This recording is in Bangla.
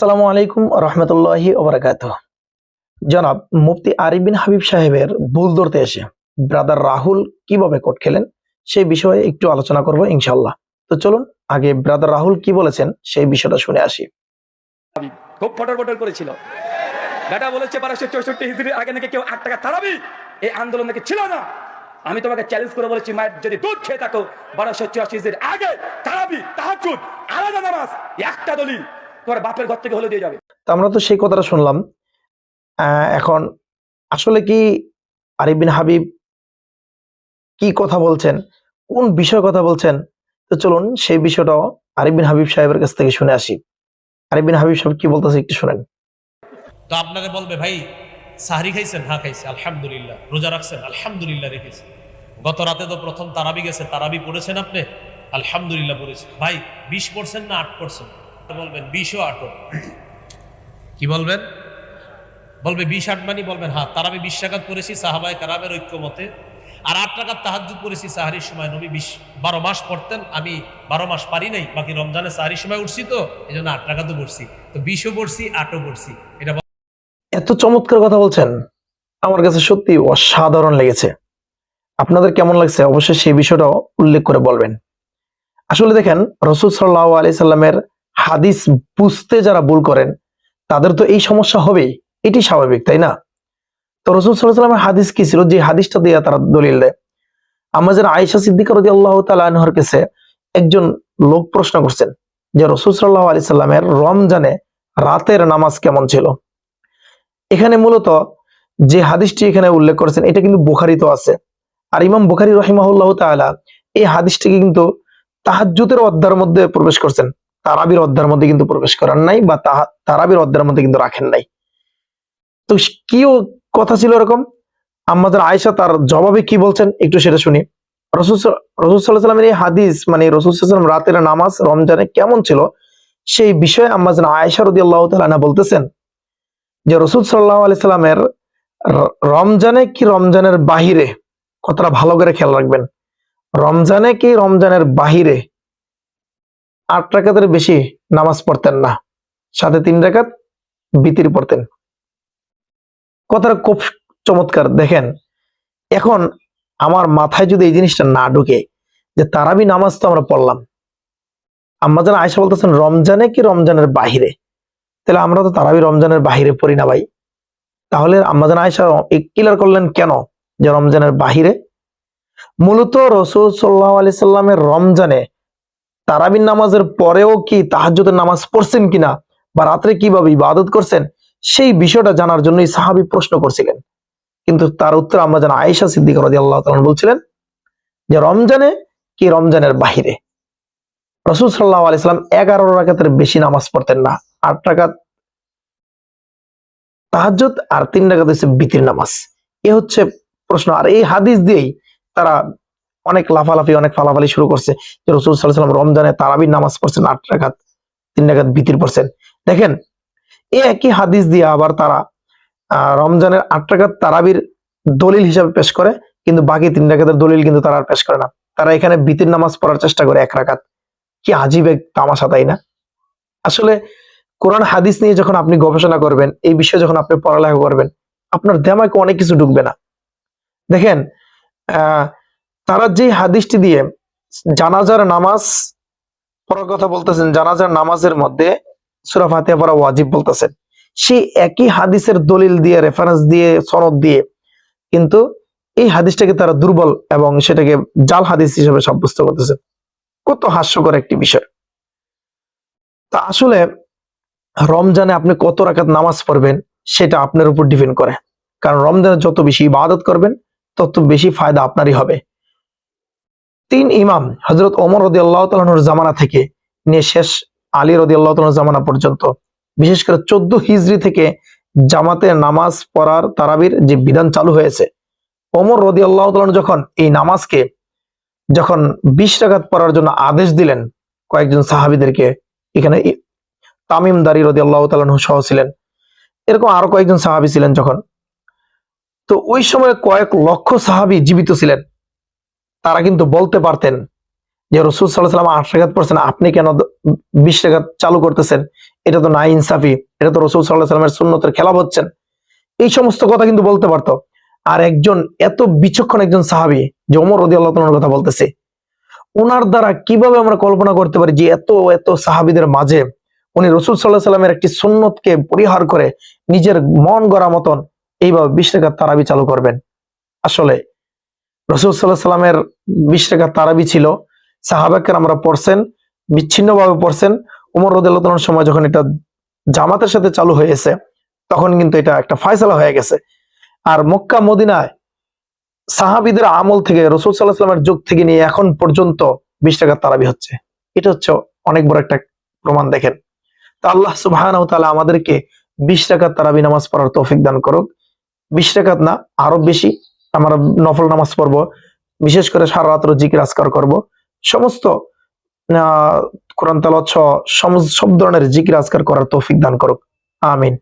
আসসালামু আলাইকুম রহমতুল্লাহি ওবারাকাতুহ। জনাব মুফতি আরিফ বিন হাবিব সাহেবের ভুল ধরতে এসে ব্রাদার রাহুল কিভাবে কোর্ট খেলেন সেই বিষয়ে একটু আলোচনা করব ইনশাআল্লাহ। তো চলুন আগে ব্রাদার রাহুল কি বলেছেন সেই বিষয়টা শুনে আসি। খুব ফটর ফটর করেছিল, বেটা বলেছে 1264 হিজরির আগে নাকি কেউ 8 টাকা তারাবি এই আন্দোলন নাকি ছিল না। আমি তোমাকে চ্যালেঞ্জ করে বলেছি, মায়ের যদি দুধ খেয়ে থাকো 1284 হিজরির আগে তারাবি তাহাজ্জুদ আলাদা নামাজ একটা দলিল তোমার বাপের ঘর থেকে হলে দিয়ে যাবে। তো আমরা তো সেই কথাটা শুনলাম। এখন আসলে কি আরিফ বিন হাবিব কি কথা বলছেন, কোন বিষয়ে কথা বলছেন, তো চলুন সেই বিষয়টাও আরিফ বিন হাবিব সাহেবের কাছ থেকে শুনে আসি। আরিফ বিন হাবিব সাহেব কি বলতেছে একটু শুনেন। তো আপনাকে বলবে, ভাই সাহরি খাইছেন? হ্যাঁ খাইছে, আলহামদুলিল্লাহ। রোজা রাখছেন? আলহামদুলিল্লাহ রেখেছে। গত রাতে তো প্রথম তারাবি গেছে, তারাবি পড়েছেন আপনি? আলহামদুলিল্লাহ পড়েছেন। ভাই 20 পড়ছেন না 8 পড়ছেন? বলবেন 20 ও 8। কি বলবেন? বলবে 20 8 মানে বলবেন হ্যাঁ তারাবি 20 রাকাত পড়েছি সাহাবায়ে কেরামের ঐক্যমতে, আর 8 রাকাত তাহাজ্জুদ পড়েছি সাহরির সময়। নবী 12 মাস পড়তেন, আমি 12 মাস পারি নাই, বাকি রমজানে সাহরির সময় উঠছি, তো এই জন্য 8 রাকাতও পড়ছি। তো 20ও পড়ছি 8ও পড়ছি। এটা এত চমৎকার কথা বলছেন, আমার কাছে সত্যি অসাধারণ লেগেছে। আপনাদের কেমন লাগছে অবশ্যই সেই বিষয়টাও উল্লেখ করে বলবেন। আসলে দেখেন, রাসূল সাল্লাল্লাহু আলাইহি সাল্লামের হাদিস বুঝতে যারা ভুল করেন তাদের তো এই সমস্যা হবেই, এটি স্বাভাবিক, তাই না? তো রাসূল সাল্লাল্লাহু আলাইহি সাল্লামের হাদিস কি ছিল যে হাদিসটা দিয়ে তারা দলিল দেয়? আমাদের আয়েশা সিদ্দিকা রাদিয়াল্লাহু তাআলা আনহার কাছে একজন লোক প্রশ্ন করছেন যে রাসূল সাল্লাল্লাহু আলাইহি সাল্লামের রমজানে রাতের নামাজ কেমন ছিল। এখানে মূলত যে হাদিসটি এখানে উল্লেখ করেছেন এটা কিন্তু বুখারীতে আছে। আর ইমাম বুখারী রাহিমাহুল্লাহু তাআলা এই হাদিসটিকে কিন্তু তাহাজ্জুদের অধ্যায়ের মধ্যে প্রবেশ করছেন, তারাবির অধ্যায়ের মধ্যে কিন্তু প্রবেশ করেন নাই, বা তারাবির অধ্যায়ের মধ্যে কিন্তু রাখেন নাই। তো কি কথা ছিল এরকম? আমাদের আয়েশা তার জবাবে কি বলছেন একটু সেটা শুনি। রাসূল সাল্লাল্লাহু আলাইহি সাল্লামের এই হাদিস মানে রাসূল সাল্লাল্লাহু আলাইহি ওয়াসাল্লাম রাতের নামাজ রমজানে কেমন ছিল সেই বিষয়ে আমাদের আয়েশা রাদিয়াল্লাহু তাআলা আনহা বলতেছেন যে রাসূল সাল্লাল্লাহু আলাইহি সাল্লামের রমজানে কি রমজানের বাহিরে, কথাটা ভালো করে খেয়াল রাখবেন, রমজানে কি রমজানের বাহিরে 8 রাকাতের বেশি নামাজ পড়তেন না, সাথে 3 রাকাত বিতির পড়তেন। কথাটা খুব চমৎকার। দেখেন, এখন আমার মাথায় যদি এই জিনিসটা না ঢুকে যে তারাবি নামাজ তো আমরা পড়লাম, আম্মা জান আয়েশা বলতেছেন রমজানে কি রমজানের বাহিরে, তাহলে আমরা তো তারাবি রমজানের বাহিরে পড়ি না ভাই। তাহলে আম্মা জান আয়েশা ক্লিয়ার করলেন কেন যে রমজানের বাহিরে? মূলত রাসূল সাল্লাল্লাহু আলাইহি সাল্লামের রমজানে তারাবির নামাজের পরেও কি তাহাজ্জুদের নামাজ পড়ছেন কিনা বা রাত্রে কিভাবে ইবাদত করছেন সেই বিষয়টা জানার জন্যই সাহাবী প্রশ্ন করছিলেন। কিন্তু তার উত্তর আম্মা জান আয়েশা সিদ্দিকা রাদিয়াল্লাহু তাআলা বলছিলেন যে রমজানে কি রমজানের বাহিরে। রাসূল সাল্লাল্লাহু আলাইহি সাল্লাম 11 রাকাতের বেশি নামাজ পড়তেন না, 8 রাকাত তাহাজ্জুদ আর 3 রাকাত হচ্ছে বিতির নামাজ। এ হচ্ছে প্রশ্ন। আর এই হাদিস দিয়েই তারা অনেক লাফালাফি অনেক ফালাফালি শুরু করছে যে রাসূল সাল্লাল্লাহু আলাইহি সাল্লাম রমজানে তারাবির নামাজ পড়ছেন 8 রাকাত, 3 রাকাত বিতির পড়ছেন। দেখেন, এই একই হাদিস দিয়ে আবার তারা রমজানের 8 রাকাত তারাবির দলিল হিসাবে পেশ করে, কিন্তু বাকি 3 রাকাতের দলিল কিন্তু তারা আর পেশ করে না। তারা এখানে বিতির নামাজ পড়ার চেষ্টা করে 1 রাকাত। কি আজীব এক তামাশা, তাই না? আসলে কোরআন হাদিস নিয়ে যখন আপনি গবেষণা করবেন, এই বিষয়ে যখন আপনি পড়ালেখা করবেন, আপনার দিমাগে অনেক কিছু ঢুকবে না। দেখেন, তারা যে হাদিসটি দিয়ে জানাজার নামাজ পড়ার কথা বলতেছেন, জানাজার নামাজের মধ্যে সূরা ফাতিহা পড়া ওয়াজিব বলতেছেন, সেই একই হাদিসের দলিল দিয়ে রেফারেন্স দিয়ে সনদ দিয়ে কিন্তু এই হাদিসটাকে তারা দুর্বল এবং সেটাকে জাল হাদিস হিসেবে সাব্যস্ত করতেছে। কত হাস্যকর একটি বিষয়। তা আসলে রমজানে আপনি কত রাকাত নামাজ পড়বেন সেটা আপনার উপর ডিপেন্ড করে, কারণ রমজানে যত বেশি ইবাদত করবেন তত বেশি ফায়দা আপনারই হবে। 3 ইমাম হযরত ওমর রাদিয়াল্লাহু তাআলা আনহুর জামানা থেকে নিয়ে শেষ আলী রাদিয়াল্লাহু তাআলার জামানা পর্যন্ত, বিশেষ করে 14 হিজরি থেকে জামাতে নামাজ পড়ার তারাবির যে বিধান চালু হয়েছে, ওমর রাদিয়াল্লাহু তাআলা যখন এই নামাজকে যখন 20 রাকাত পড়ার জন্য আদেশ দিলেন কয়েকজন সাহাবীদেরকে, এখানে তামিম দারি রাদিয়াল্লাহু তাআলা আনহু সহ ছিলেন, এরকম আরো কয়েকজন সাহাবী ছিলেন যখন, তো ওই সময় কয়েক লক্ষ সাহাবী জীবিত ছিলেন। তারা কিন্তু বলতে পারতেন যে রাসূল সাল্লাল্লাহু আলাইহি ওয়াসাল্লাম 8 রাকাত পড়ছেন, আপনি কেন 20 রাকাত চালু করতেছেন? এটা তো না ইনসাফি, এটা তো রাসূল সাল্লাল্লাহু আলাইহি ওয়াসাল্লামের সুন্নতের খেলাফ হচ্ছেন, এই সমস্ত কথা কিন্তু বলতে পারতো। আর একজন এত বিচক্ষণ একজন সাহাবী যে ওমর রাদিয়াল্লাহু তাআলার কথা বলতেছে, ওনার দ্বারা কিভাবে আমরা কল্পনা করতে পারি যে এত এত সাহাবীদের মাঝে উনি রাসূল সাল্লাল্লাহু আলাইহি ওয়াসাল্লামের একটি সুন্নতকে পরিহার করে নিজের মন গড়া মতন এইভাবে 20 রাকাত তারাবি চালু করবেন। আসলে রাসূল সাল্লাল্লাহু আলাইহি ওয়াসাল্লামের 20 রাকাত তারাবি ছিল, সাহাবাকের আমরা পড়ছেন, বিচ্ছিন্নভাবে পড়ছেন। ওমর রাদিয়াল্লাহু তাআলার সময় যখন এটা জামাতের সাথে চালু হয়েছে, তখন কিন্তু এটা একটা ফয়সালা হয়ে গেছে। আর মক্কা মদিনায় সাহাবীদের আমল থেকে রাসূল সাল্লাল্লাহু আলাইহি ওয়াসাল্লামের যুগ থেকে নিয়ে এখন পর্যন্ত 20 রাকাত তারাবি হচ্ছে। এটা হচ্ছে অনেক বড় একটা প্রমাণ। দেখেন, তা আল্লাহ সুবহানাহু ওয়া তাআলা আমাদেরকে 20 রাকাত তারাবি নামাজ পড়ার তৌফিক দান করুক। 20 রাকাত না, আরো বেশি আমরা নফল নামাজ পড়বো, বিশেষ করে সারা রাত্র জিকির আজকার করব, সমস্ত কোরআন তেলাওয়াত সহ সব ধরনের জিকির আজকার করার তৌফিক দান করুক। আমিন।